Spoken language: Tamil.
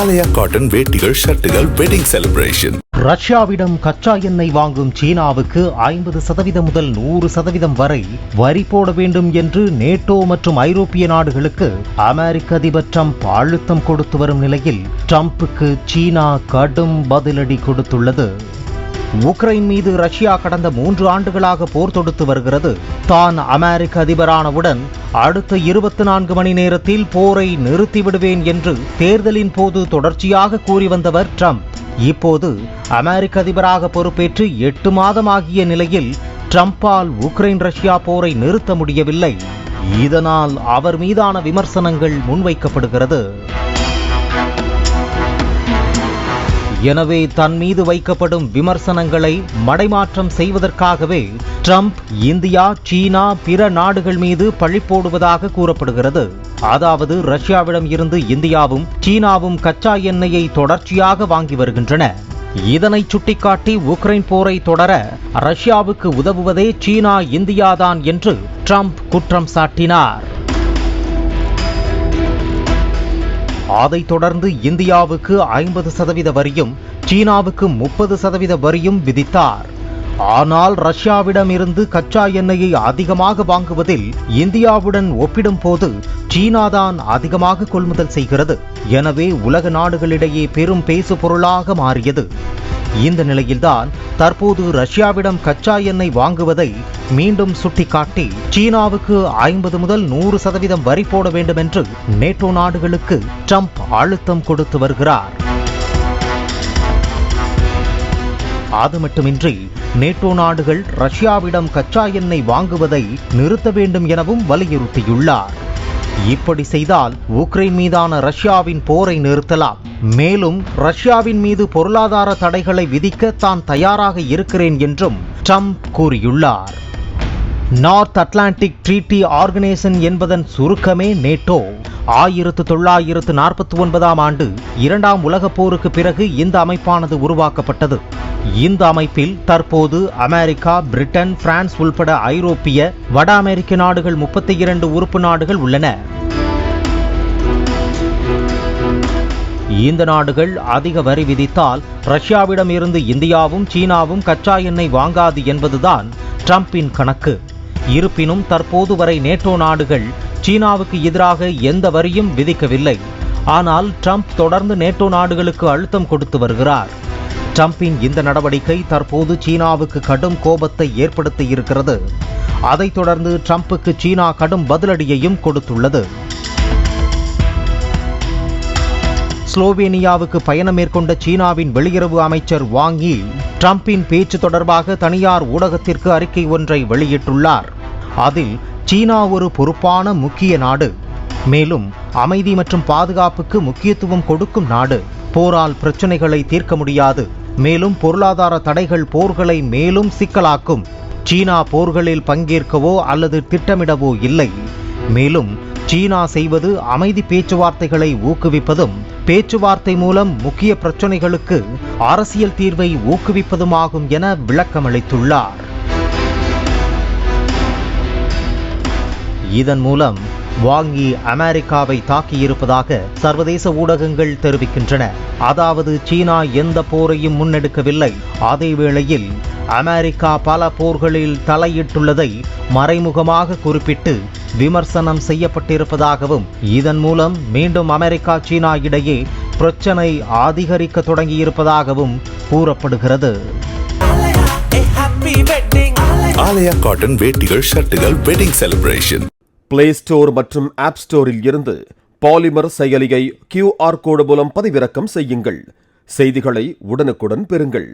ஆலயா காட்டன் வேட்டிகள் ஷர்ட்டுகள் வெட்டிங் செலிப்ரேஷன். ரஷ்யாவிடம் கச்சா எண்ணெய் வாங்கும் சீனாவுக்கு 50% முதல் 100% வரை வரி போட வேண்டும் என்று நேட்டோ மற்றும் ஐரோப்பிய நாடுகளுக்கு அமெரிக்க அதிபர் ட்ரம்ப் அழுத்தம் கொடுத்து வரும் நிலையில் ட்ரம்புக்கு சீனா கடும் பதிலடி கொடுத்துள்ளது. உக்ரைன் மீது ரஷ்யா கடந்த 3 ஆண்டுகளாக போர் தொடுத்து வருகிறது. தான் அமெரிக்க அதிபரானவுடன் அடுத்த 24 மணி நேரத்தில் போரை நிறுத்திவிடுவேன் என்று தேர்தலின் போது தொடர்ச்சியாக கூறி வந்தவர் ட்ரம்ப். இப்போது அமெரிக்க அதிபராக பொறுப்பேற்று 8 மாதமாகிய நிலையில் ட்ரம்பால் உக்ரைன் ரஷ்யா போரை நிறுத்த முடியவில்லை. இதனால் அவர் மீதான விமர்சனங்கள் முன்வைக்கப்படுகிறது. எனவே தன் மீது வைக்கப்படும் விமர்சனங்களை மடைமாற்றம் செய்வதற்காகவே ட்ரம்ப் இந்தியா, சீனா, பிற நாடுகள் மீது பழி போடுவதாக கூறப்படுகிறது. அதாவது ரஷ்யாவிடம் இருந்து இந்தியாவும் சீனாவும் கச்சா எண்ணெயை தொடர்ச்சியாக வாங்கி வருகின்றன. இதனை சுட்டிக்காட்டி உக்ரைன் போரை தொடர ரஷ்யாவுக்கு உதவுவதே சீனா, இந்தியாதான் என்று ட்ரம்ப் குற்றம் சாட்டினார். அதைத் தொடர்ந்து இந்தியாவுக்கு 50% வரியும் சீனாவுக்கு 30% வரியும் விதித்தார். ஆனால் ரஷ்யாவிடம் இருந்து கச்சா எண்ணெயை அதிகமாக வாங்குவதில் இந்தியாவுடன் ஒப்பிடும் போது சீனாதான் அதிகமாக கொள்முதல் செய்கிறது. எனவே உலக நாடுகளிடையே பெரும் பேசு பொருளாக மாறியது. இந்த நிலையில்தான் தற்போது ரஷ்யாவிடம் கச்சா எண்ணெய் வாங்குவதை மீண்டும் சுட்டிக்காட்டி சீனாவுக்கு 50 முதல் 100% வரி போட வேண்டும் என்று நேட்டோ நாடுகளுக்கு ட்ரம்ப் அழுத்தம் கொடுத்து வருகிறார். அது மட்டுமின்றி நேட்டோ நாடுகள் ரஷ்யாவிடம் கச்சா எண்ணெய் வாங்குவதை நிறுத்த வேண்டும் எனவும் வலியுறுத்தியுள்ளார். இப்படி செய்தால் உக்ரைன் மீதான ரஷ்யாவின் போரை நிறுத்தலாம். மேலும் ரஷ்யாவின் மீது பொருளாதார தடைகளை விதிக்க தான் தயாராக இருக்கிறேன் என்றும் ட்ரம்ப் கூறியுள்ளார். நார்த் அட்லாண்டிக் ட்ரீட்டி ஆர்கனைசேஷன் என்பதன் சுருக்கமே நேட்டோ. 1949ஆம் ஆண்டு 2ஆம் உலகப் போருக்கு பிறகு இந்த அமைப்பானது உருவாக்கப்பட்டது. இந்த அமைப்பில் தற்போது அமெரிக்கா, பிரிட்டன், பிரான்ஸ் உள்பட ஐரோப்பிய, வட அமெரிக்க நாடுகள் 32 உறுப்பு நாடுகள் உள்ளன. இந்த நாடுகள் அதிக வரி விதித்தால் ரஷ்யாவிடம் இருந்து இந்தியாவும் சீனாவும் கச்சா எண்ணெய் வாங்காது என்பதுதான் ட்ரம்பின் கணக்கு. இருப்பினும் தற்போது வரை நேட்டோ நாடுகள் சீனாவுக்கு எதிராக எந்த வரியும் விதிக்கவில்லை. ஆனால் ட்ரம்ப் தொடர்ந்து நேட்டோ நாடுகளுக்கு அழுத்தம் கொடுத்து வருகிறார். ட்ரம்பின் இந்த நடவடிக்கை தற்போது சீனாவுக்கு கடும் கோபத்தை ஏற்படுத்தி இருக்கிறது. அதைத் தொடர்ந்து ட்ரம்புக்கு சீனா கடும் பதிலடியையும் கொடுத்துள்ளது. ஸ்லோவேனியாவுக்கு பயணம் மேற்கொண்ட சீனாவின் வெளியுறவு அமைச்சர் வாங் யி ட்ரம்பின் பேச்சு தொடர்பாக தனியார் ஊடகத்திற்கு அறிக்கை ஒன்றை வெளியிட்டுள்ளார். அதில் சீனா ஒரு பொறுப்பான முக்கிய நாடு, மேலும் அமைதி மற்றும் பாதுகாப்புக்கு முக்கியத்துவம் கொடுக்கும் நாடு. போரால் பிரச்சனைகளை தீர்க்க முடியாது. மேலும் பொருளாதார தடைகள் போர்களை மேலும் சிக்கலாக்கும். சீனா போர்களில் பங்கேற்கவோ அல்லது திட்டமிடவோ இல்லை. மேலும் சீனா செய்வது அமைதி பேச்சுவார்த்தைகளை ஊக்குவிப்பதும் பேச்சுவார்த்தை மூலம் முக்கிய பிரச்சனைகளுக்கு அரசியல் தீர்வை ஊக்குவிப்பதுமாகும் என விளக்கமளித்துள்ளார். இதன் மூலம் வாங் யி அமெரிக்காவை தாக்கியிருப்பதாக சர்வதேச ஊடகங்கள் தெரிவிக்கின்றன. அதாவது சீனா எந்த போரையும் முன்னெடுக்கவில்லை. அதே வேளையில் அமெரிக்கா பல போர்களில் தலையிட்டுள்ளதை மறைமுகமாக குறிப்பிட்டு விமர்சனம் செய்யப்பட்டிருப்பதாகவும் இதன் மூலம் மீண்டும் அமெரிக்கா சீனா இடையே பிரச்சனை அதிகரிக்க தொடங்கியிருப்பதாகவும் கூறப்படுகிறது. ஆலயா காட்டன் வேட்டிகள் ஷர்ட்டுகள் வெட்டிங் செலிப்ரேஷன். பிளே ஸ்டோர் மற்றும் ஆப் ஸ்டோரில் இருந்து பாலிமர் செயலியை QR கோடு மூலம் பதிவிறக்கம் செய்யுங்கள். செய்திகளை உடனுக்குடன் பெறுங்கள்.